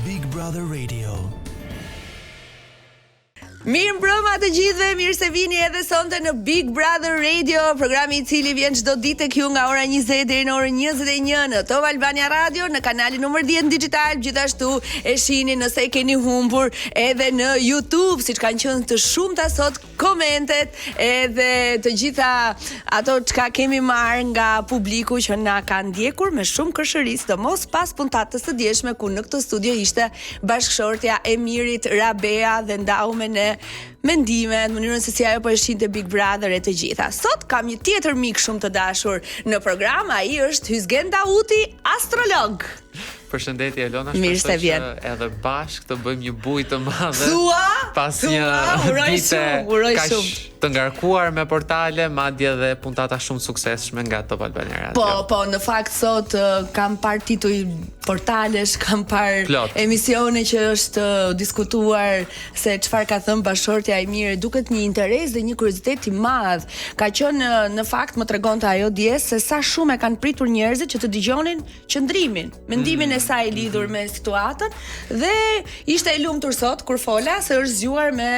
Big Brother Radio. Mirë mbrëma të gjithëve, mirë se vini edhe sonte në Big Brother Radio, programi I cili vjen çdo ditë tek ju nga ora 20 deri në orën 21 në Top Albania Radio, në kanalin numër 10 digital, gjithashtu e shihni nëse e keni humbur edhe në YouTube, siç kanë qenë të shumta sot komentet, edhe të gjitha ato çka kemi marrë nga publiku që na ka ndjekur me shumë kërshëri, sidomos pas puntatës së dieshme ku në këtë studio ishte bashkëshortja e Mirit Rabea dhe ndau me ne mendimet, mënyrën se si ajo po e shinte Big Brother e të gjitha. Sot kam një tjetër mik shumë të dashur në program, ai është Hyzgen Dauti, astrolog. Përshëndetje Elona, Mirë se vjen. Edhe bashkë të bëjmë një bujë të madhe. Pas një dite kaq të ngarkuar me portale, madje dhe puntata shumë suksesshme nga Top Albania Radio. Po, në fakt sot kam parë tituj portalesh, kam parë Plot. emisione që është diskutuar se çfarë ka thënë bashkëshortja e Mirë, duket një interes dhe një kuriozitet I madh. Ka qenë në fakt më tregonte ajo dje se sa shumë e kanë pritur njerëzit që të dëgjonin qëndrimin, mendimin e saj lidhur me situatën dhe ishte e lumtur sot kur fola se është zgjuar me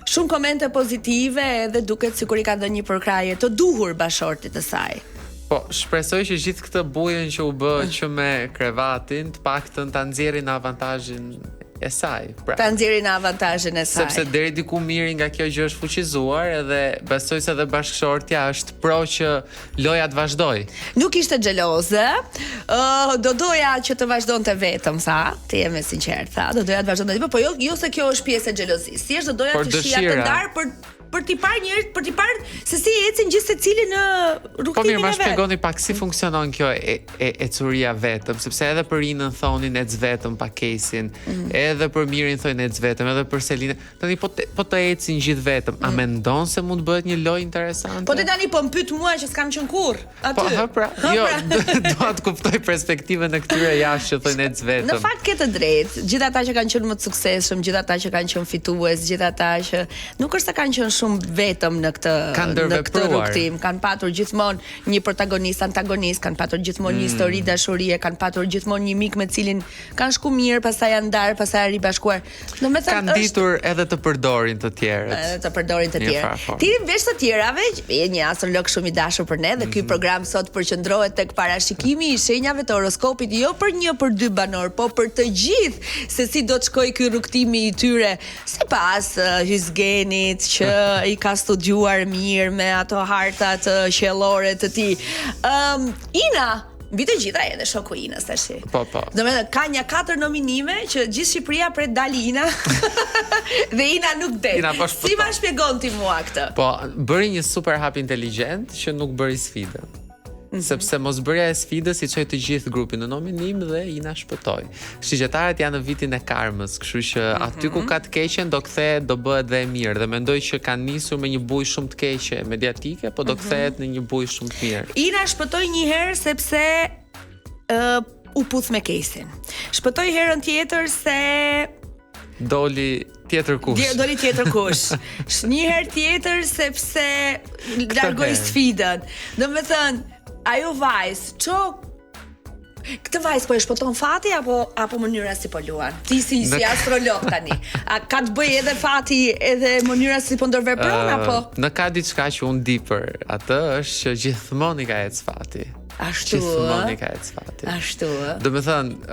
shumë komente pozitive edhe duket sikur I ka dhënë një përkraje të duhur bashkëshortit të saj. Po, shpresoj që gjithë këtë bujën që u bë që me krevatin, të paktën ta nxjerrin avantazhin e saj. Pra, Ta nxjerrin avantazhin e saj. sepse deri diku Miri nga kjo gjë është fuqizuar edhe besoj se edhe bashkëshortja është pro që loja të vazhdoj. Nuk ishte xheloze, do doja që të vazhdonte vetëm, tha, të jem e sinqert, tha, do doja të vazhdonte, po jo se kjo është pjesë e xhelozisë. Thjesht do doja Por të shija të dëshira. ndar për t'i parë njerëz, për t'i parë se si ecin gjithë secili në Po rrugtimin mirë, ma e vet. shpjegoni pak si funksionon kjo ecuria vetëm, sepse edhe për Inën thonin ec vetëm pa kesin, edhe për Mirin thonin ec vetëm, edhe për Selinën. Tani po të ecin gjithë vetëm, a mendon se mund të bëhet një lojë interesante? Po te tani po mpyet mua që s'kam qenë kurr aty. Po, pra, jo, doa të kuptoj perspektivën e këtyre jashtë që thonë ec vetëm. Në fakt ke të drejtë. Gjithë ata që kanë qenë më të suksesshëm, gjithë ata që kanë qenë fitues, gjithë ata që nuk është se kanë qenë shumë vetëm në këtë rrugtim, kanë patur gjithmonë një protagonist, antagonist, kanë patur gjithmonë një histori dashurie, kanë patur gjithmonë një mik me cilin kanë shku mirë, pastaj janë ndarë, pastaj janë ribashkuar. Domethënë kanë ditur edhe të përdorin të tjerët. Edhe të përdorin të tjerë. Ti veç të tjerave, je një astrolog shumë I dashur për ne dhe ky program sot përqendrohet tek parashikimi I shenjave të horoskopit, jo për 1 për 2 banor, po për të gjithë se si do të shkojë ky rrugtimi I tyre, sipas Hyzgenit që I ka studiuar mirë me ato hartat qellore të tij. Ina mbi të gjitha edhe shoku Inës tash. Po. Domethënë ka një 4 nominime që gjithë Shqipëria pret dali Ina dhe Ina nuk del. Si ma shpjegon ti mua këtë? Po, bëri një super hap inteligjent që nuk bëri sfidën. Sepse mosbërja e sfidës I çoi të gjithë grupin në nominim dhe Ina shpëtoi. Shigjetarët janë në vitin e karmës, kështu që aty ku ka të keqen do kthehet, do bëhet dhe e mirë dhe mendoj që kanë nisur me një bujë shumë të keqe mediatike, po do kthehet në një bujë shumë të mirë. Ina shpëtoi një herë sepse u puth me kesin. Shpëtoi herën tjetër se Doli tjetër kush. Doli tjetër kush. Një herë tjetër sepse largoi sfidën. Domethënë ajo vajzë, këtë vajzë po e shpëton fati apo mënyra si po luan? Ti si astrolog tani. A ka të bëjë edhe fati edhe mënyra si po ndërvepron apo? Në ka diçka që unë di për atë është që gjithmonë I ka ecë fati. Ashtu. Gjithmonë I ka ecë fati. Ashtu. Domethënë,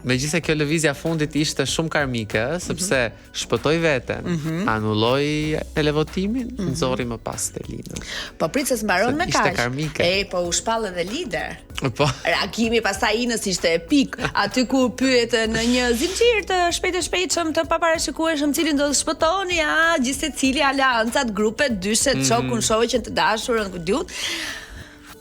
megjithëse kjo lëvizja fundit ishte shumë karmike, sepse shpëtoi veten, anulloi televotimin, nxorri më pas Selinën. Po prit se s'mbaron me kaq. Ishte karmike. Po u shpall edhe lider. Po. Reagimi pastaj Inës ishte epik, aty ku pyet në një zinxhir të shpejtshëm të paparashikueshëm cilin do të shpëtoni, gjithë secili aleancat, grupet, dyshet, shokun, shoqen të dashurën, ku diun.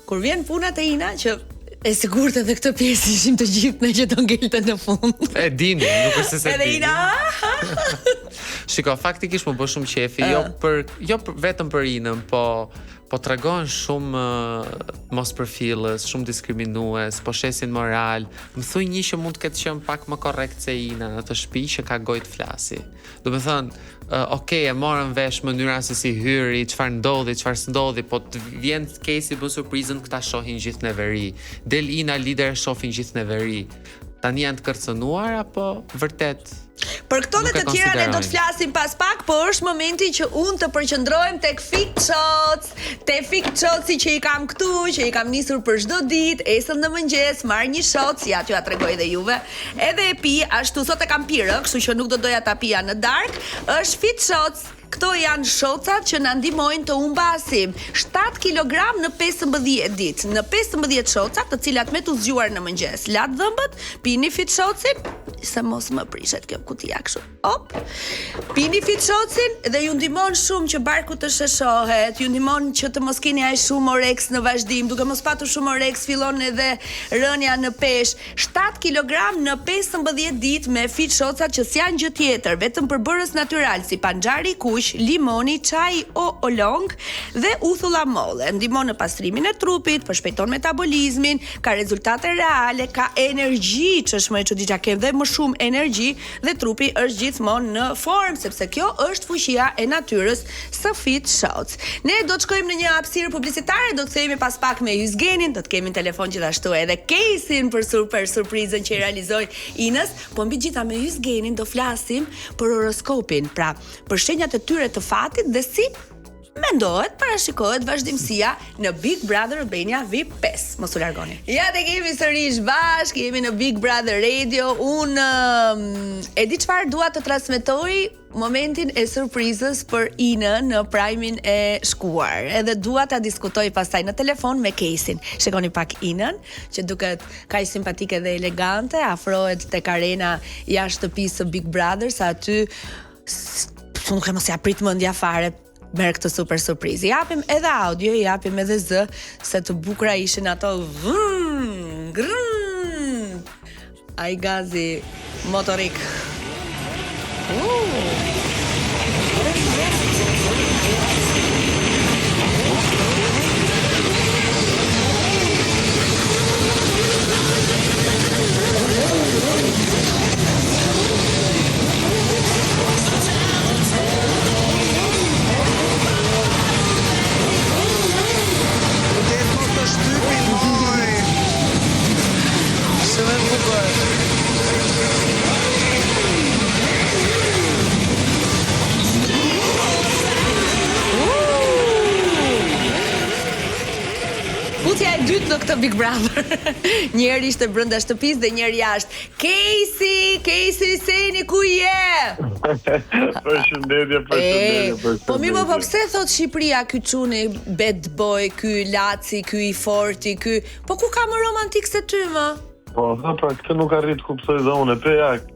Kur vjen puna te Ina që e sigurt edhe këtë pjesë ishim të gjithë ne që do ngelte në fund. E dini, nuk është se edhe Ina. Shiko, faktikisht më bë shumë qefi, jo vetëm për Inën, po tregon shumë mospërfillës, shumë diskriminues, po shesin moral. Më thuj një që mund të ketë qenë pak më korrekt se Ina në të shtëpi që ka gojë të flasi. Do të thënë, okay, e morën vesh mënyra se si hyri, çfarë ndodhi, çfarë s'ndodhi, po të vjen case-i bën surprizën, këta shohin gjithë në veri. Del Ina lider shohin gjithë në veri. tani janë të kërcënuar apo vërtet? Për këto dhe të tjera ne do të flasim pas pak, po është momenti që unë të përqendrohem tek Fik Shots, te Fik Shotsi që i kam këtu, që i kam nisur për çdo ditë, esëm në mëngjes, marr një shot, si aty ja tregoj dhe juve, edhe e pi, ashtu sot e kam pirë, kështu që nuk do doja ta pija në dark, është Fik Shots. Këto janë shocat që na ndihmojnë të humbasim 7 kg në 15 ditë. Në 15 shocat, të cilat me të zgjuar në mëngjes, lat dhëmbët, pini Fit Shotsin, se mos më prishet kjo kutia kështu. Hop. Pini Fit Shotsin dhe ju ndihmon shumë që barku të sheshohet, ju ndihmon që të mos keni aq shumë oreks në vazhdim, duke mos patur shumë oreks fillon edhe rënja në peshë. 7 kg në 15 ditë me Fit Shocat që s'janë gjë tjetër, vetëm përbërës natyral si panxhari i kuq, limoni, çaj o olong dhe uthulla molle. Ndihmon në pastrimin e trupit, përshpejton metabolizmin, ka rezultate reale, ka energji, ç'është më e çuditshme, ka dhe më shumë energji dhe trupi është gjithmonë në formë, sepse kjo është fuqia e natyrës së Fit Shots. Ne do të shkojmë në një hapësirë publicitare, do të kthehemi pas pak me Hysgenin, do të kemi në telefon gjithashtu edhe Kesin për super surprizën që i realizoi Inës, po mbi gjitha me Hysgenin do flasim për horoskopin, pra për shenjat e tyre të fatit dhe si mendohet, parashikohet vazhdimësia në Big Brother Albania VIP 5. Mos u largoni. Ja te kemi sërish bashkë, jemi në Big Brother Radio. Unë e di çfarë dua të transmetoj momentin e surprizës për Inën në Prime-in e shkuar. Edhe dua ta diskutoj pastaj në telefon me Kesin. Shikoni pak Inën, që duket kaq simpatike dhe elegante, afrohet tek arena jashtë shtëpisë së Big Brother, sa aty nuk e mos ja prit mendja fare merr këtë super surprizë. Japim edhe audio, japim edhe zë, se të bukura ishin ato ai gazi motorik. Putja e dytë në këtë Big Brother. Njëri ishte brenda shtëpisë dhe njëri jashtë. Casey, Seni ku je? Përshëndetje. Po mirë, po pse thot Shqipëria ky çuni bad boy, ky laci, ky i forti, ky. Po ku ka më romantik se ty më? Po, pra këtë nuk arrit kuptoj dhe unë,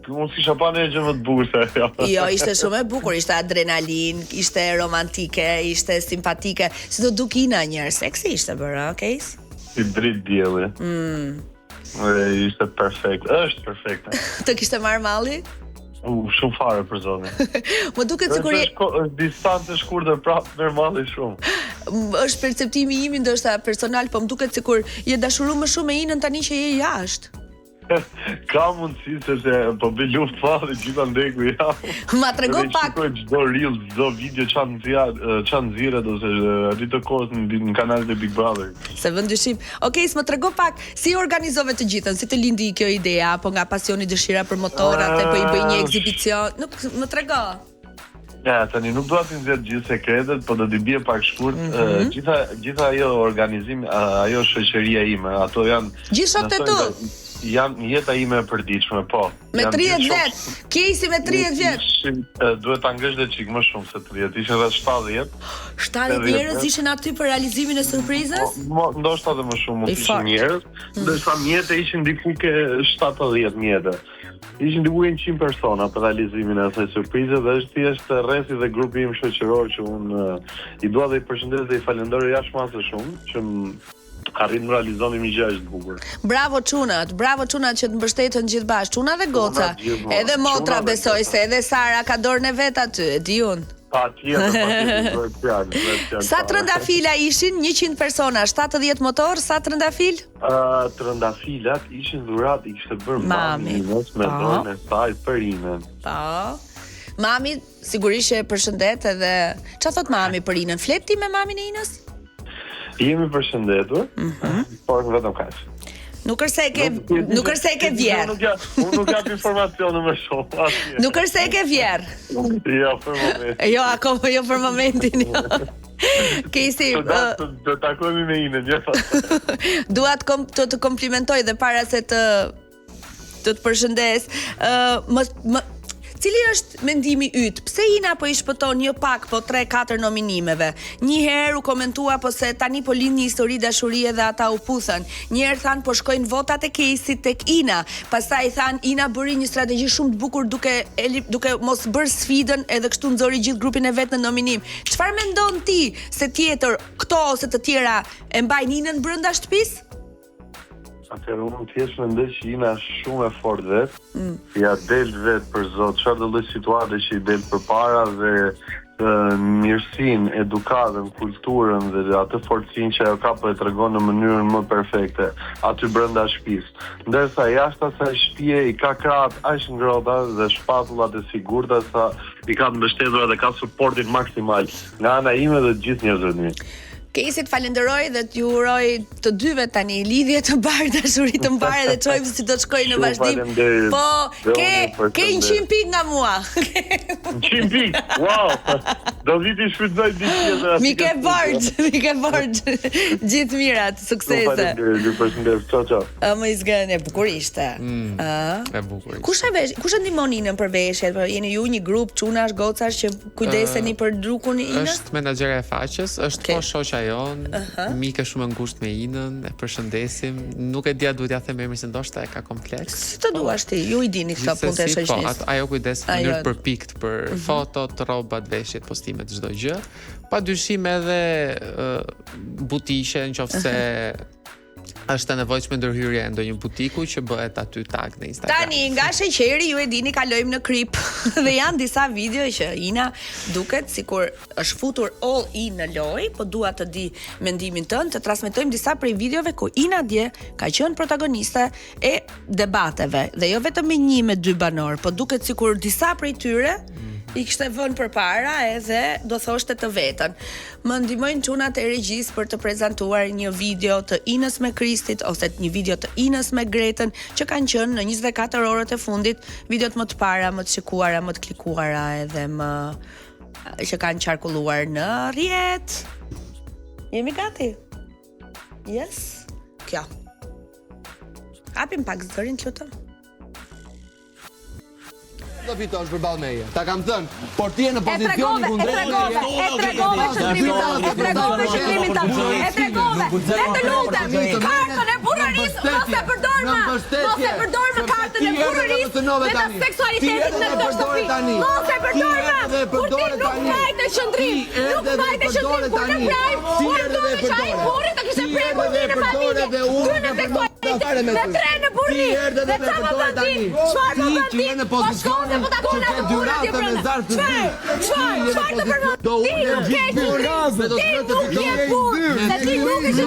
unë s'kisha pa një gjë më të bukur se ajo. Jo, ishte shumë e bukur, ishte adrenalin, ishte romantike, ishte simpatike. Si do duk Ina njërë, seksi ishte bërë, Case? Si dritë dielli. Ishte perfekt, është perfekte. Të kishte marrë malli? Shumë fare për zonin. Më duket sikur është distancë e shkurtër prapë normal shumë. Është perceptimi im ndoshta personal, po më duket sikur je dashuruar më shumë me Inën tani që je jashtë. Ka mundësi se po bëj luftë fare gjithandej ku jam. Ma trego pak. Çdo reel, çdo video çan nxirret ose rritë kohës në kanalet e Big Brother. Se vën dyshim. Okej, s'më trego pak si organizove të gjithën, si të lindi kjo ide, apo nga pasioni, dëshira për motorat, apo i bëj një ekzibicion. Nuk më trego. Ja, tani nuk dua të nxjerr gjithë sekretet, po do t'i bie pak shkurt. Gjitha ajo organizim, ajo shoqëria ime, ato janë gjithë shokët e tu. Janë jeta ime e përditshme, po. Me 30 vjet. Casey me 30 vjet. Duhet ta ngresh dhe çik më shumë se 30, ishin rreth 70. 70 njerëz ishin aty për realizimin e surprizës? Ndoshta edhe më shumë mund të ishin njerëz. Ndërsa mjete ishin diku ke 70 mjete. Ishin diku 100 persona për realizimin e asaj surprize dhe është thjesht rresi dhe grupi im shoqëror që unë i dua dhe i përshëndes dhe i falenderoj jashtëmase shumë që arrin të realizoni një gjë të bukur. Bravo çunat që të mbështeten gjithë bashkë, çuna dhe goca. Edhe motra besoj se edhe Sara ka dorën e vet aty, e di unë. Patjetër. Sa trëndafila ishin? 100 persona, 70 motor, sa trëndafil? Trëndafilat ishin dhurat, i kishte bërë mami me dorën e saj për Inën. Po. Mami sigurisht e përshëndet edhe çfarë thot mami për Inën? Flet ti me mamin e Inës? Jemi përshëndetur, por vetëm kaq. Nuk është se e ke vjerë. Unë nuk jap informacione më shumë. Nuk është se e ke vjerë. Jo, për momentin. Jo, akoma jo për momentin. Kesi, do takojmë me Inën, jo. Dua të komplimentoj dhe para se të përshëndes. Cili është mendimi yt? Pse Ina po i shpëton një pak po 3-4 nominimeve? Një herë u komentua po se tani po lind një histori dashurie dhe ata u puthën. Një herë than po shkojnë votat e Casey tek Ina. Pastaj than Ina bëri një strategji shumë të bukur duke mos bërë sfidën edhe kështu nxori gjithë grupin e vet në nominim. Çfarë mendon ti se tjetër këto ose të tjera e mbajnë Inën brenda shtëpisë? Atëherë unë thjesht mendoj që Ina është shumë e fortë vetë, ja del vetë për zot, çfarë do lloj situate që i del përpara dhe mirësinë, edukatën, kulturën dhe atë forcinë që ajo ka po e tregon në mënyrën më perfekte aty brenda shtëpisë. Ndërsa jashtë asaj shtëpie i ka krahët aq ngrohta dhe shpatullat e sigurta sa i ka mbështetur dhe ka suportin maksimal nga ana ime dhe të gjithë njerëzve të mi. Casey, të falenderoj dhe t'ju uroj të dyve tani lidhje të bardhë, dashuri të mbarë dhe çojmë si do të shkojë në vazhdim. Po, ke 100 pikë nga mua. 100 pikë. Wow. Do viti shfrytëzoj diçka. Mike Bard. Gjithë mirat, suksese. Ju përshëndes. Ciao. Më izgën e bukur ishte. E bukur. Kush e ndihmon Inën për veshjet? Jeni ju një grup çunash, gocash që kujdeseni për drukun e Inës? Është menaxhere e faqes, është po shoqja jon, mike shumë e ngushtë me Inën, e përshëndesim. Nuk e dia duhet ja them emrin se ndoshta e ka kompleks. Si të duash ti? Ju i dini këto punë të shoqënisë. Po, ajo kujdes në mënyrë përpikt për fotot, rrobat, veshjet, postimet, çdo gjë. Padyshim edhe butiqe nëse është e nevojshme ndërhyrje në ndonjë butiku që bëhet aty tag në Instagram. Tani nga sheqeri ju e dini kalojmë në krip dhe janë disa video që Ina duket sikur është futur all in në lojë, po dua të di mendimin tënd, të transmetojmë disa prej videove ku Ina dje ka qenë protagoniste e debateve dhe jo vetëm me 1 me 2 banor, po duket sikur disa prej tyre i kishte vënë përpara edhe do thoshte të vetën. Më ndihmojnë çunat e regjisë për të prezantuar një video të Inës me Kristit ose një video të Inës me Gretën që kanë qenë në 24 orët e fundit, videot më të para, më të shikuara, më të klikuara edhe më që kanë qarkulluar në rrjet. Jemi gati? Yes? Kjo. Hapim pak zërin, të lutem. Do fitosh përballë meje. Ta kam thënë, por ti je në pozicionin kundrejt. E tregove shëndrimin tënd. E tregove. Le të lutem, kartën e burrërisë mos e përdor më. Mos e përdor më kartën e burrërisë dhe të seksualitetit në këtë shtëpi. Mos e përdor më. Kur ti nuk vajte shëndrim, nuk vajte shëndrim kur në prajm, kur do të shaj burri të kishte prekur në familje. Ty në seksualitet, në tre në burri. Dhe çfarë më bën ti? Çfarë më bën ti? Po shkon po ta kona në burrë me zar të zi. Çfarë të bën? Do unë gjithë burrazë do të të burrë. Se ti nuk je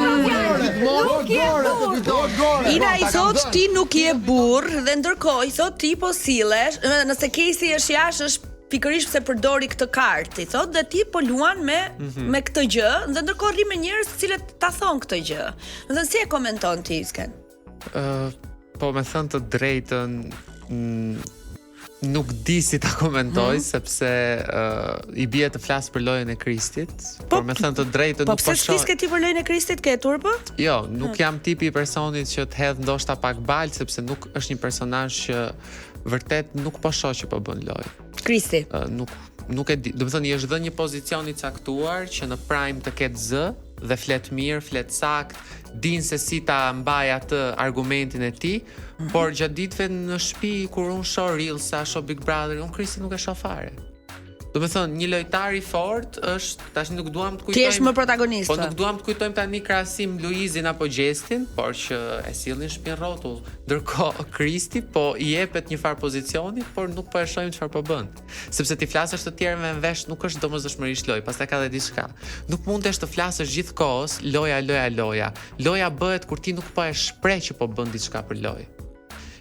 burr. Ina i thot ti nuk je burr dhe ndërkohë i thot ti po sillesh, nëse Casey është jashtë është pikërisht pse përdori këtë kartë, i thot dhe ti po luan me këtë gjë, dhe ndërkohë rri me njerëz të cilët ta thon këtë gjë. Do të thënë si e komenton ti Isken? Po me thënë të drejtën nuk di si ta komentoj sepse i bie të flas për lojën e Kristit, por me thënë të drejtën nuk po shoh. Po pse s'ke ti për lojën e Kristit ke turp? Jo, nuk jam tipi i personit që të hedh ndoshta pak balë sepse nuk është një personazh që vërtet nuk po shoh që po bën lojë. Kristi. Nuk e di, do të thënë i është dhënë një pozicion i caktuar që në prime të ketë zë dhe flet mirë, flet sakt, din se si ta mbaj atë argumentin e tij, por gjatë ditëve në shtëpi kur unë shoh Reelsa, shoh Big Brother, unë Kristin nuk e shoh fare. Do të thënë, një lojtar i fortë është, tash nuk duam të kujtojmë. Ti je më protagonist. Po nuk duam të kujtojmë tani krahasim Luizin apo Gjestin, por që e sillin shtëpinë rrotull. Ndërkohë Kristi po i jepet një far pozicioni, por nuk po e shohim çfarë po bën. Sepse ti flasësh të tjerë me vesh nuk është domosdoshmërisht lojë, pastaj ka edhe diçka. Nuk mundesh të flasësh gjithkohës loja. Loja bëhet kur ti nuk po e shpreh që po bën diçka për lojë.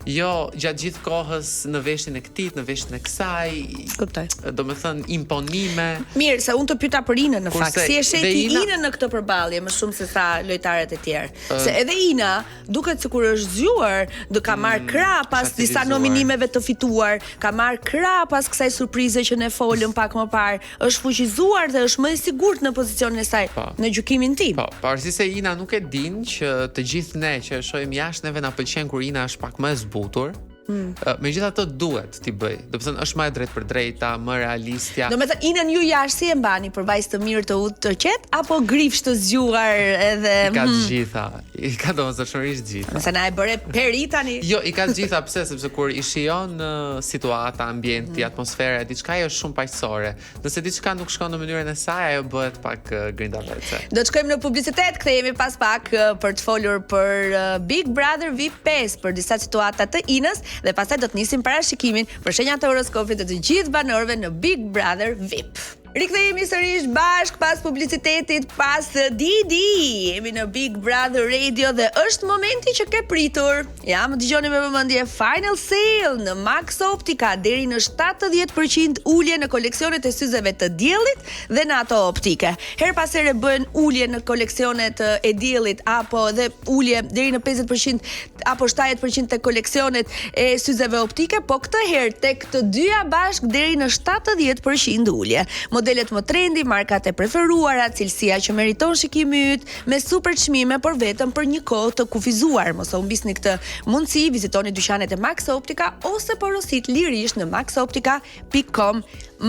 jo gjatë gjithë kohës në veshin e këtij, në veshin e kësaj. Kuptoj. Domethënë imponime. Mirë, se unë të pyeta për Inën në fakt, si e sheti Ina... Inën në këtë përballje më shumë se sa lojtarët e tjerë. Se edhe Ina duket sikur është zgjuar, do ka marr krah pas disa nominimeve të fituar, ka marr krah pas kësaj surprize që ne folëm pak më parë, është fuqizuar dhe është më e sigurt në pozicionin e saj në gjykimin tim. Po, pavarësisht se Ina nuk e din që të gjithë ne që shohim jashtë neve na pëlqen kur Ina është pak më e zbutur. Megjithatë duhet t'i bëj. Do të thënë është më e drejtë për drejta, më realistja. Do të thënë Inën ju jashtë si e mbani për vajzë të mirë të udhë të qetë apo grifsh të zgjuar edhe I ka të gjitha. I ka domosdoshmërisht gjitha. Nëse na e bëre peri tani. Jo, i ka të gjitha pse sepse kur i shijon situata, ambienti, atmosfera, diçka është shumë paqësore. Nëse diçka nuk shkon në mënyrën e saj, ajo bëhet pak grindavece. Do të shkojmë në publicitet, kthehemi pas pak për të folur për Big Brother VIP 5 për disa situata të Inës. Dhe pastaj do të nisim parashikimin për shenjat e horoskopit të gjithë banorëve në Big Brother VIP. Rikthehemi sërish bashk pas publicitetit, pas Didi. Jemi në Big Brother Radio dhe është momenti që ke pritur. Ja, më dëgjoni me vëmendje, Final Sale në Max Optica deri në 70% ulje në koleksionet e syzeve të diellit dhe në ato optike. Her pas here bën ulje në koleksionet e diellit apo dhe ulje deri në 50% apo 70% te koleksionet e syzeve optike, po këtë herë tek të dyja bashk deri në 70% ulje. Modelet më trendi, markat e preferuara, cilësia që meriton shikimi yt, me super çmime, por vetëm për një kohë të kufizuar. Mos u humbisni këtë mundësi, vizitoni dyqanet e Max Optica ose porosit lirisht në maxoptica.com.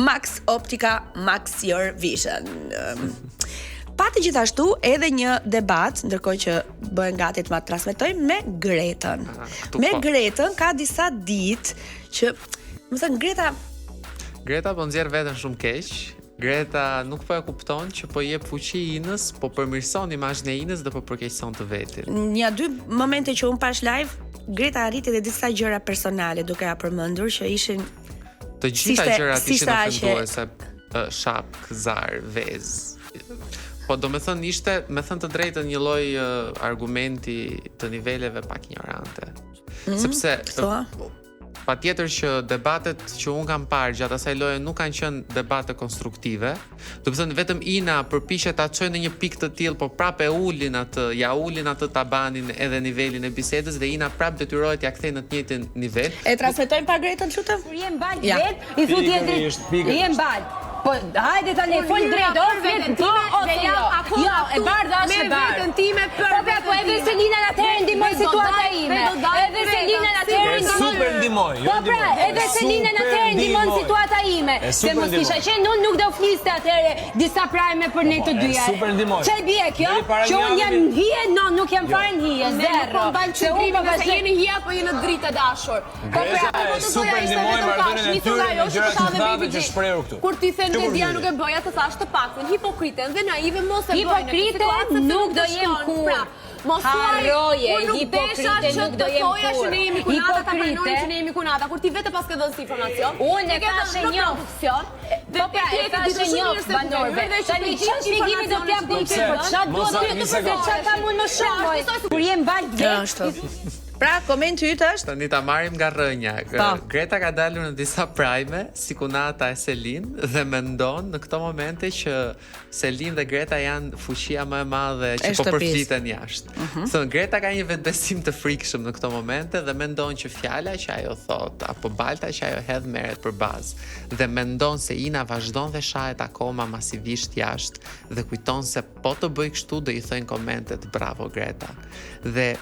Max Optica, Max Your Vision. Pati gjithashtu edhe një debat, ndërkohë që bëhen gati të ma transmetojmë me Gretën. Me Gretën ka disa ditë që, më thënë, Greta po nxjerr veten shumë keq. Greta nuk po e kupton që po jep fuqi Inës, po përmirëson imazhin e Inës dhe po përkeqëson të vetin. Një dy momente që un pash live, Greta arriti edhe disa gjëra personale, duke ja përmendur që ishin të gjitha gjërat ishin ofenduese, shap, zar, vez. Po do me thënë ishte, me thënë të drejtën, një lloj argumenti të niveleve pak ignorante. Sepse patjetër që debatet që un kam parë gjatë asaj loje nuk kanë qenë debate konstruktive. Do të thënë vetëm Ina përpiqet ta çojë në një pikë të tillë, po prapë ulin atë tabanin edhe nivelin e bisedës dhe Ina prapë detyrohet ja kthejë në të njëjtin nivel. E transmetojmë pa Gretën, lutem? Je mbal vet, i thotë tjetri. Je mbal. Po hajde tani fol drejt, jo, e bardha është e bardha. Me vetën time për vetën. Po edhe Selina atëherë ndihmoi situata ime. Edhe Selina atëherë ndihmoi. Super ndihmoi. Po pra, edhe Selina atëherë ndihmon situata ime. Se mos kisha qenë unë nuk do fliste atëherë disa prajme për ne të dyja. Super ndihmoi. Çai bie kjo? Që unë jam hije, nuk jam fare hije, zero. Se unë po vazhdoj jeni hije apo jeni dritë dashur. Po pra, super ndihmoi marrëdhënien e tyre në gjëra të mëdha që shprehur këtu. Kur ti the dia nuk e bëja të thash të paktën hipokrite dhe naive mos e bëj. Hipokrite nuk do jem kur. Mos harroje, hipokrite nuk do jem kur. Hipokrite që ne jemi kunata kur ti vetë pas ke dhënë informacion. Unë e thashë një opsion. Po pra, e thashë një banorëve. Tani çfarë shpjegimi do t'jap ti? Çfarë duhet të bëj? Çfarë kam unë më shumë? Kur jem bal vet. Pra, komenti yt është? Tani ta marrim nga rrënja. Greta ka dalur në disa prajme, si kunata e Selin, dhe mendon në këto momente që Selin dhe Greta janë fuqia më e madhe që po përfliten jashtë. Thënë, Greta ka një vetbesim të frikshëm në këto momente dhe mendon që fjala që ajo thot, apo balta që ajo hedh merret për bazë. Dhe mendon se Ina vazhdon dhe shahet akoma masivisht jashtë dhe kujton se po të bëj kështu do i thënë komentet bravo Greta. Dhe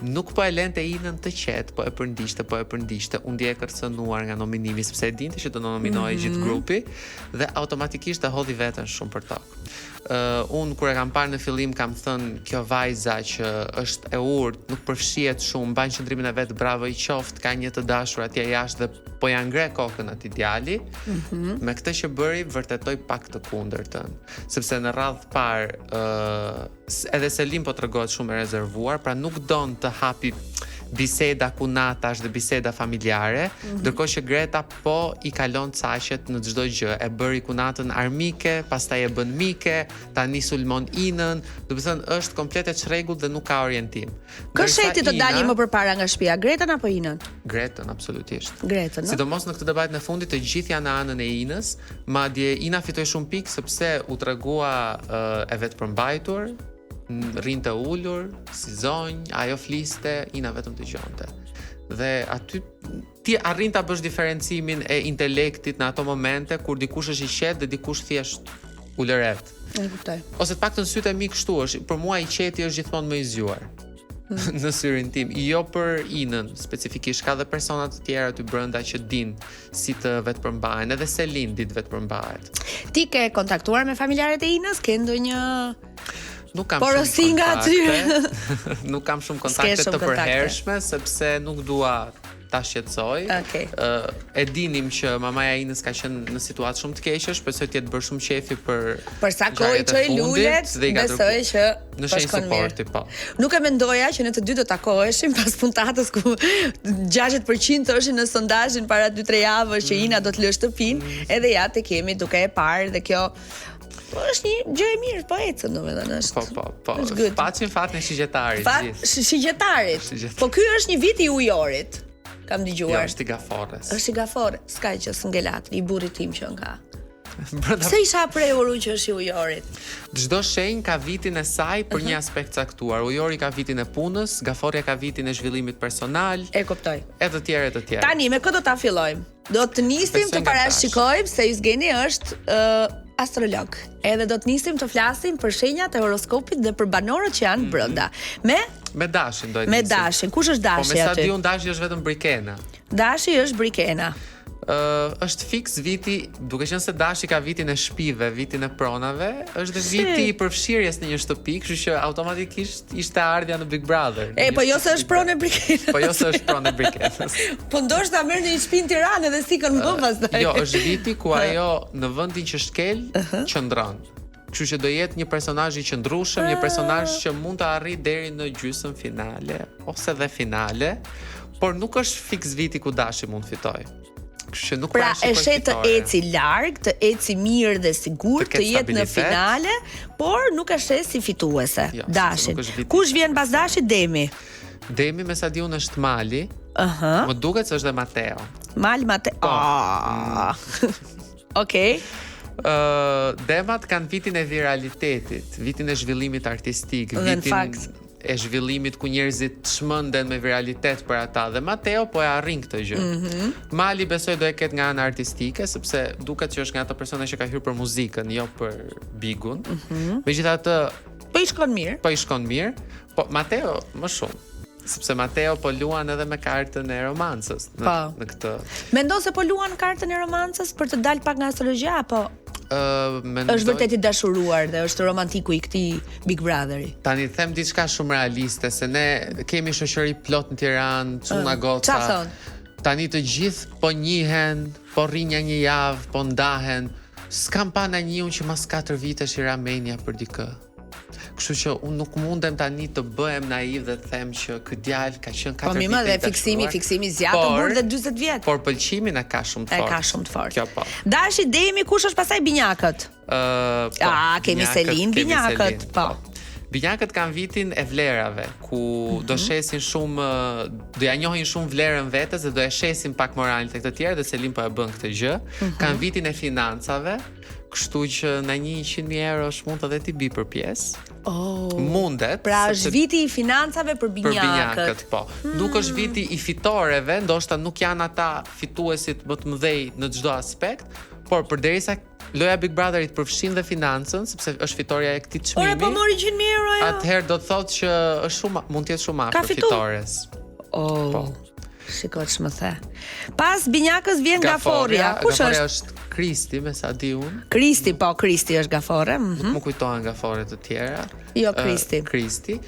nuk po e lente Inën të qetë, po e përndishte, unë dje e kërcënuar nga nominimi, sepse e dinte që do nominoj gjithë grupi, dhe automatikisht e hodhi veten shumë për tokë. Unë kur e kam parë në fillim kam thënë kjo vajza që është e urtë, nuk përfshihet shumë, mban qëndrimin e vet, bravo i qoftë, ka një të dashur atje jashtë dhe po ja ngre kokën atij djali. Me këtë që bëri vërtetoi pak të kundërtën, sepse në radhë parë edhe Selim po tregohet shumë e rezervuar, pra nuk don të hapi biseda kunatash dhe biseda familjare, ndërkohë që Greta po i kalon caqet në çdo gjë. E bëri kunatën armike, pastaj e bën mike, tani sulmon Inën, do të thënë është komplet e çrregull dhe nuk ka orientim. Kë sheti të dali më përpara nga shtëpia, Gretën apo Inën? Gretën, absolutisht. Gretën, no? Sidomos në këtë debat në fundit të gjithë janë në anën e Inës, madje Ina fitoi shumë pikë sepse u tregua e vetë përmbajtur, rinte ullur, si zonjë, ajo fliste, Ina vetëm dëgjonte. Dhe aty ti arrin ta bësh diferencimin e intelektit në ato momente kur dikush është i qetë dhe dikush thjesht ulëret. E kuptoj. Ose të paktën sytë e mi kështu është, për mua i qeti është gjithmonë më i zgjuar. Në syrin tim, jo për Inën specifikisht, ka dhe persona të tjera aty brenda që din si të vetë përmbahen, edhe Selin dit vetë përmbahet. Ti ke kontaktuar me familjarët e Inës? Ke ndonjë Nuk kam porosi shumë nga kontakte. Nuk kam shumë kontakte të përhershme sepse nuk dua ta shqetësoj. Okej. E dinim që mamaja Inës ka qenë në situatë shumë të keqe, shpresoj të jetë bërë shumë qefi për sa kohë i çoi lulet, besoj që në shenjë suporti, po. Nuk e mendoja që ne të dy do takoheshim pas puntatës ku 60% ishin në sondazhin para 2-3 javësh që Ina do të lë shtëpinë, edhe ja te kemi duke e parë dhe kjo është një gjë e mirë, po ecën domethënë është. Po. Paçin fatin e shigjetarit gjithë. Shigjetarit. Po ky është një vit i ujorit. Kam dëgjuar. Jo, është i Gaforres. Është i Gaforres, s'ka që s'ngelat, i burrit tim që nga. Pse isha prehur unë që është i ujorit? Çdo shenjë ka vitin e saj për një aspekt caktuar. Ujori ka vitin e punës, Gaforja ka vitin e zhvillimit personal. E kuptoj. E të tjerë. Tani me kë do ta fillojmë? Do të nisim të parashikojmë se Yzgeni është astrolog. Edhe do të nisim të flasim për shenjat e horoskopit dhe për banorët që janë brenda. Me Dashin do të nisim. Me Dashin. Kush është Dashi aty? Po me sa di unë Dashi është vetëm Brikena. Dashi është Brikena. Është fiks viti, duke qenë se Dashi ka vitin e shtëpive, vitin e pronave, është dhe viti i përfshirjes në një shtëpi, kështu që automatikisht ishte ardhja në Big Brother. Po jo se është pronë e Brikenës. Po jo se është pronë e Brikenës. Po ndoshta merr në një shtëpi në Tiranë dhe sikën më pastaj. Jo, është viti ku ajo në vendin që shkel qëndron. Kështu që do jetë një personazh i qëndrueshëm, një personazh që mund të arrijë deri në gjysmën finale ose dhe finale, por nuk është fiks viti ku Dashi mund fitojë. Pra e shet të eci larg, të eci mirë dhe sigurt, të jetë në finale, por nuk e shet si fituese. Dashin. Kush vjen pas Dashit? Demi. Demi me sa di unë është Mali. Më duket se është dhe Mateo. Mateo. Okej. Demat kanë vitin e viralitetit, vitin e zhvillimit artistik, vitin e zhvillimit ku njerëzit shmënden me viralitet për ata, dhe Mateo po e arrin këtë gjë. Mali besoj do e ketë nga ana artistike, sepse duket që është nga ato persona që ka hyrë për muzikën, jo për bigun. Megjithatë, po i shkon mirë. Po Mateo më shumë. Sepse Mateo po luan edhe me kartën e romancës në këtë. Mendon se po luan kartën e romancës për të dalë pak nga astrologjia apo është vërtet i dashuruar dhe është romantiku i këtij Big Brotheri? Tani them diçka shumë realiste, se ne kemi shoqëri plot në Tiranë, çuna goca. Çfarë thon? Tani të gjithë po njihen, po rrinja një javë, po ndahen. S'kam pa na njiun që mas 4 vitesh i ramenja për dikë. Kështu që unë nuk mundem tani të bëhem naiv dhe të them që ky djalë ka qenë 4 vite. Po më dhe fiksimi zgjat të burr dhe 40 vjet. Por pëlqimin e ka shumë të fortë. Ka shumë të fortë. Kjo po. Dashi, Demi, kush është pastaj binjakët? Kemi Selin, binjakët. Po. Binjakët kanë vitin e vlerave, ku do shesin shumë, do ja njohin shumë vlerën vetes dhe do e shesin pak moralin tek të tjerë, dhe Selin po e bën këtë gjë. Kanë vitin e financave, kështu që në 100.000 eurosh mund edhe ti bi për pjesë. Mundet. Pra është viti i financave për binjakët. Po. Nuk është viti i fitoreve, ndoshta nuk janë ata fituesit më të mëdhej në çdo aspekt, por përderisa loja Big Brotherit përfshin dhe financën, sepse është fitoria e këtij çmimi. Po mori 100.000 euro. Atëherë do të thotë që është shumë, mund të jetë shumë afër fitores. Po. Shikoj ç'më the. Pas binjakës vjen Gaforja. Kush është? Kristi, me sa di unë. Kristi është Gafore. Më kujtohen Gafore të tjera. Jo, Kristi. Kristi.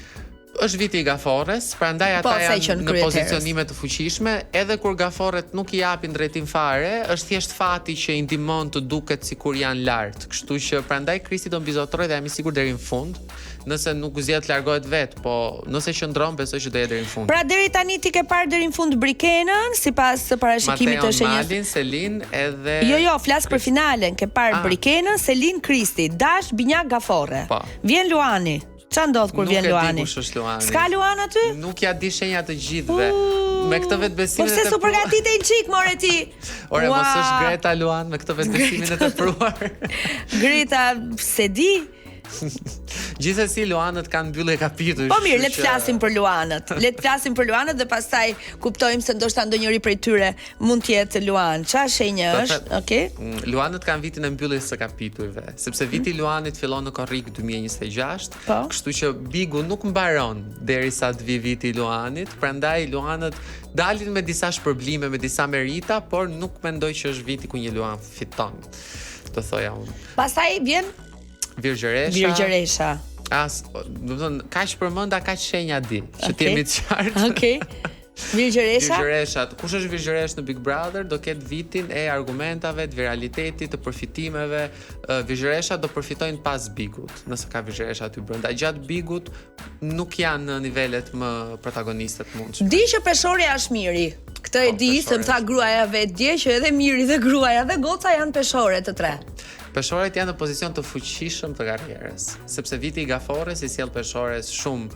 Është viti I Gafores, prandaj ata janë në pozicionime të fuqishme, edhe kur Gaforet nuk I japin drejtim fare, është thjesht fati që I ndihmon të duket sikur janë lart. Kështu që prandaj Kristi do mbizotrojë dhe jam I sigurt deri në fund. Nëse nuk zgjedh të largohet vet, po nëse qëndron besoj që do jetë deri në fund. Pra deri tani ti ke parë deri në fund Brikenën, sipas parashikimit të shenjës. Malin, Selin edhe Jo, flas për finalen, ke parë Brikenën, Selin, Kristi, Dash, Binjak, Gafore. Vjen Luani. Ç'a ndodh kur vjen Luani? Nuk e di kush është Luani. Ska Luan aty? Nuk ja di shenjat të gjithëve. Me këtë vetbesimin e tepruar. Po se su përgatitej çik more ti. Ore, mos është Greta Luan me këtë vetbesimin e tepruar. Greta, se di? Gjithsesi Luanët kanë mbyllë kapitull. Po mirë, le të flasim për Luanët. Le të flasim për Luanët dhe pastaj kuptojmë se ndoshta ndonjëri prej tyre mund të jetë Luan. Ç'a shenjë është? Okej. Luanët kanë vitin e mbylljes së kapitujve, sepse viti I Luanit fillon në korrik 2026, kështu që Bigu nuk mbaron derisa të vi viti I Luanit, prandaj Luanët dalin me disa shpërblime, me disa merita, por nuk mendoj që është viti ku një Luan fiton. Të thoja unë. Pastaj vjen Virgjëresha. Do të thonë, kaq përmenda, kaq shenja di, që ti jemi të qartë. Okej. Virgjëresha, kush është Virgjëresh në Big Brother, do ketë vitin e argumentave, të viralitetit, të përfitimeve. Virgjëresha do përfitojnë pas Bigut, nëse ka Virgjëresha aty brenda. Gjatë Bigut nuk janë në nivelet më protagonistët mundshme. Di që peshori është miri. Këtë e di, se më tha gruaja vetë dje që edhe miri dhe gruaja dhe goca janë peshore të tre. Peshorët janë në pozicion të fuqishëm të karrierës, sepse viti I Gafores I sjell peshores shumë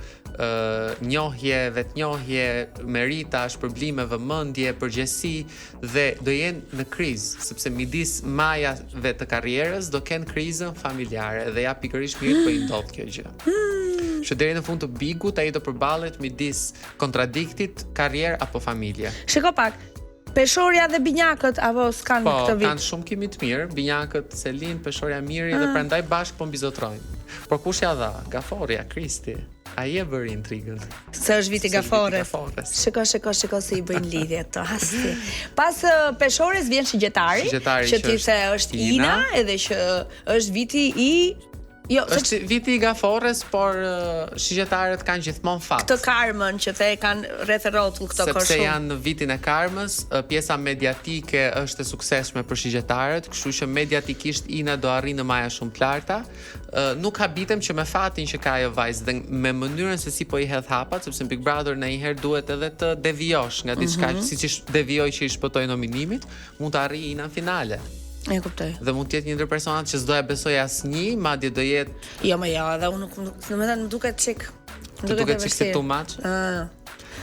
njohje, vetnjohje, merita, shpërblime, vëmendje, përgjegjësi dhe do jenë në krizë, sepse midis majave të karrierës do kenë krizën familjare dhe ja pikërisht mirë po I ndodh kjo gjë. Që deri në fund të Bigut ai do përballet midis kontradiktit, karrierë apo familje. Shiko pak. Peshorja dhe binjakët apo s'kan këtë vit? Po, kanë shumë kimi të mirë, binjakët, Selin, peshorja miri dhe prandaj bashkë po mbizotrojnë. Por kush ja dha? Gaforja, Kristi. Ai e bëri intrigën. Se është viti Gafores. Shiko se I bëjnë lidhje këto. Hasti. Pas peshores vjen shigjetari, që ti the është Ina, edhe që është viti I është viti I Gafores, por shigjetarët kanë gjithmonë fat. Këtë karmën që the kanë rreth rrotull këto kohë. Sepse janë në vitin e karmës, pjesa mediatike është e suksesshme për shigjetarët, kështu që mediatikisht Ina do arrijë në maja shumë të larta. Nuk habitem që me fatin që ka ajo vajzë dhe me mënyrën se si po I hedh hapat, sepse në Big Brother ndonjëherë duhet edhe të devijosh nga diçka, siç devijoi që I shpëtoi nominimit, mund të arrijë Ina në finale. E kuptoj. Dhe mund të jetë një ndër personat që s'do ja besoj asnjë, madje do jetë. Jo, edhe unë nuk më duket çik. Nuk duket çik se too much.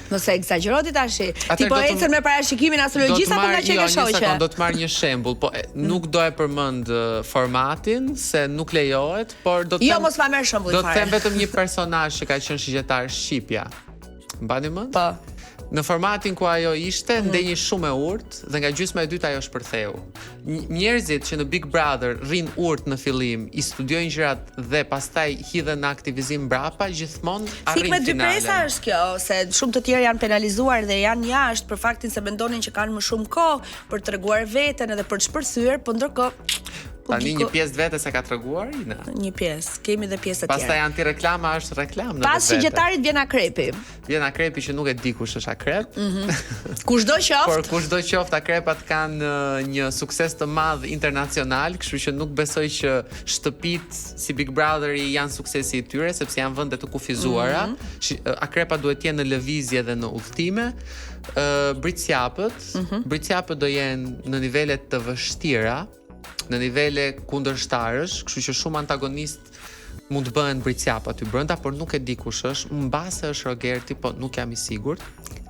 Nëse egzagjeroti tash. Ti po ecën me parashikimin astrologjisë apo nga që ke shoqë? Do të marr një shembull, po nuk do e përmend formatin se nuk lejohet, por do të Jo, mos ma merr shembull fare. Do të them vetëm një personazh që ka qenë shigjetar Shqipja. Mbani mend? Po. Në formatin ku ajo ishte, ndenjë shumë e urtë dhe nga gjysma e dytë ajo shpërtheu. Njerëzit që në Big Brother rrin urtë në fillim, I studiojnë gjërat dhe pastaj hidhen në aktivizim mbrapa, gjithmonë arrin finalen. Si me dy presa është kjo, se shumë të tjerë janë penalizuar dhe janë jashtë për faktin se mendonin që kanë më shumë kohë për të treguar veten edhe për të shpërthyer, po ndërkohë tani një pjesë vetes e ka treguar Ina. Një pjesë, kemi edhe pjesë të tjera. Pastaj antireklama është reklam në vetë. Pas shigjetarit vjen akrepi. Vjen akrepi që nuk e di kush është akrep. Kushdo qoftë. Por kushdo qoftë akrepat kanë një sukses të madh internacional, kështu që nuk besoj që shtëpit si Big Brother janë suksesi I tyre, sepse janë vende të kufizuara. Akrepat duhet të jenë në lëvizje dhe në udhëtime. Britsjapët do jenë në nivele të vështira, në nivele kundërshtarësh, kështu që shumë antagonist mund të bëhen britsjap aty brenda, por nuk e di kush është. Mbase është Rogerti, po nuk jam I sigurt.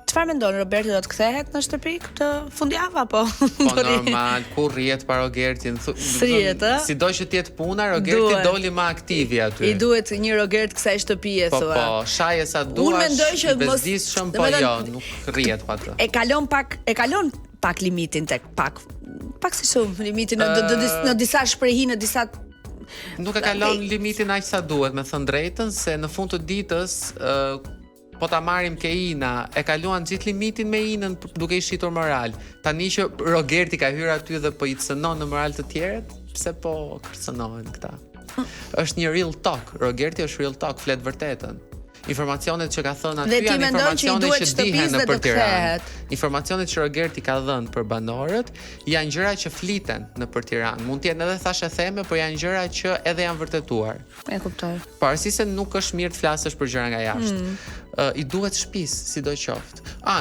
Çfarë mendon Roberti, do të kthehet në shtëpi këtë fundjavë apo? Po normal, ku rrihet pa Rogertin? Sido që të jetë puna, Rogerti doli më aktivi aty. I duhet një Rogert kësaj shtëpie thua. Po, shaje sa duash. Unë mendoj që bezdisshëm, po jo, nuk rrihet pa atë. E kalon pak limitin tek pak si shumë limitin në disa shprehi, në disa nuk e kalon limitin aq sa duhet, me thënë drejtën, se në fund të ditës po ta marrim ke Ina, e kaluan gjithë limitin me Inën duke I shitur moral. Tani që Rogerti ka hyrë aty dhe po I cënon në moral të tjerët, pse po kërcënohen këta? Është një real talk. Rogerti është real talk, flet vërtetën. informacionet që ka thënë aty Dhe ti janë mendon që i informacione duhet që shtëpisë dihen dhe nëpër të Tiranë. kthehet. Informacionet që Rogerti ka dhënë për banorët janë gjëra që fliten nëpër Tiranë. Mund të jenë edhe thashë theme, por janë gjëra që edhe janë vërtetuar. E kuptoj. Pavarësisht se nuk është mirë të flasësh për gjëra nga jashtë. I duhet shtëpisë, sidoqoftë.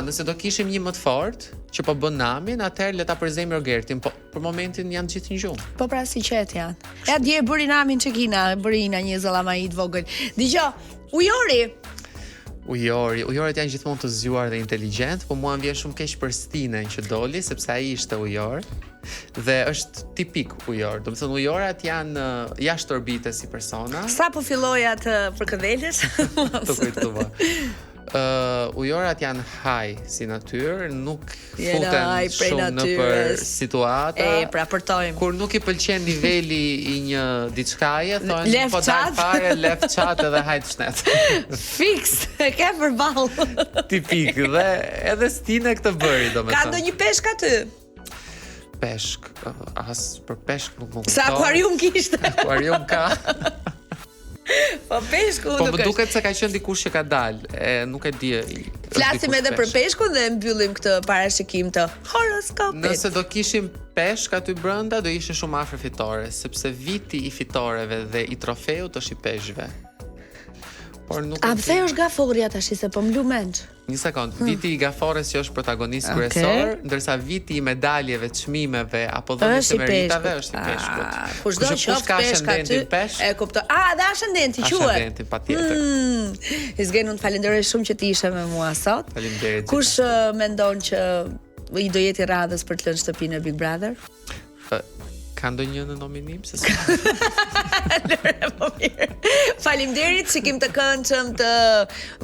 Nëse do kishim një më të fortë që po bën namin, atëherë le ta përzejmë Rogertin, po për momentin janë gjithë në gjumë. Po pra si qet janë. Ja dje bëri namin çekina, bërina një zollamai të vogël. Dgjoj, Ujorët janë gjithmonë të zgjuar dhe inteligjent, po mua më vjen shumë keq për Stinen që doli, sepse ai ishte ujor dhe është tipik ujor. Do të thënë ujorat janë jashtë orbite si persona. Sa po filloja të përkëdhelësh? Të kujtova. Ujorat janë haj si natyrë, nuk futen shumë nëpër situata. Pra përtojmë. Kur nuk i pëlqen niveli i një diçkaje, thonë po dal fare, lef chat edhe hajt shnet. Fiks, e ke përballë. Tipik dhe edhe Stine këtë bëri, domethënë. Ka ndonjë peshk aty? Peshk, për peshk nuk më kuptoj. Sa akuarium kishte? Akuarium ka. Po peshku nuk është. Po më duket se ka qenë dikush që ka dalë, nuk e di. Flasim edhe për peshkun dhe mbyllim këtë parashikim të horoskopit. Nëse do kishim peshk aty brenda, do ishte shumë afër fitore, sepse viti i fitoreve dhe i trofeut është i peshkve. Por nuk a pse është gaforja tash se po më lumenç? Një sekond, viti i gafores që është protagonist kryesor, ndërsa viti i medaljeve, çmimeve apo dhënies të meritave është i peshkut. Kushdo qoftë peshk aty, e kuptoj. Dhe ascendenti quhet. Ascendenti patjetër. Izgen, unë falenderoj shumë që ti ishe me mua sot. Faleminderit. Kush mendon që i do jeti radhës për të lënë shtëpinë e Big Brother? Ka ndonjë në nominim se sa? Faleminderit, shikim të këndshëm të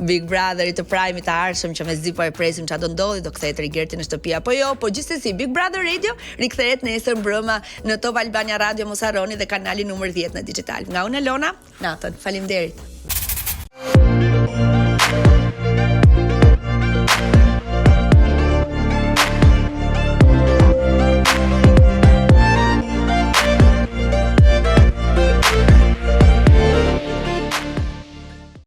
Big Brotherit të Prime-it të ardhshëm që mezi po e presim çfarë do ndodhi, do kthehet Rogerti në shtëpi apo jo, po gjithsesi Big Brother Radio rikthehet nesër mbrëmë në Top Albania Radio, mos harroni dhe kanalin numër 10 në digital. Nga unë Elona, natën. Faleminderit.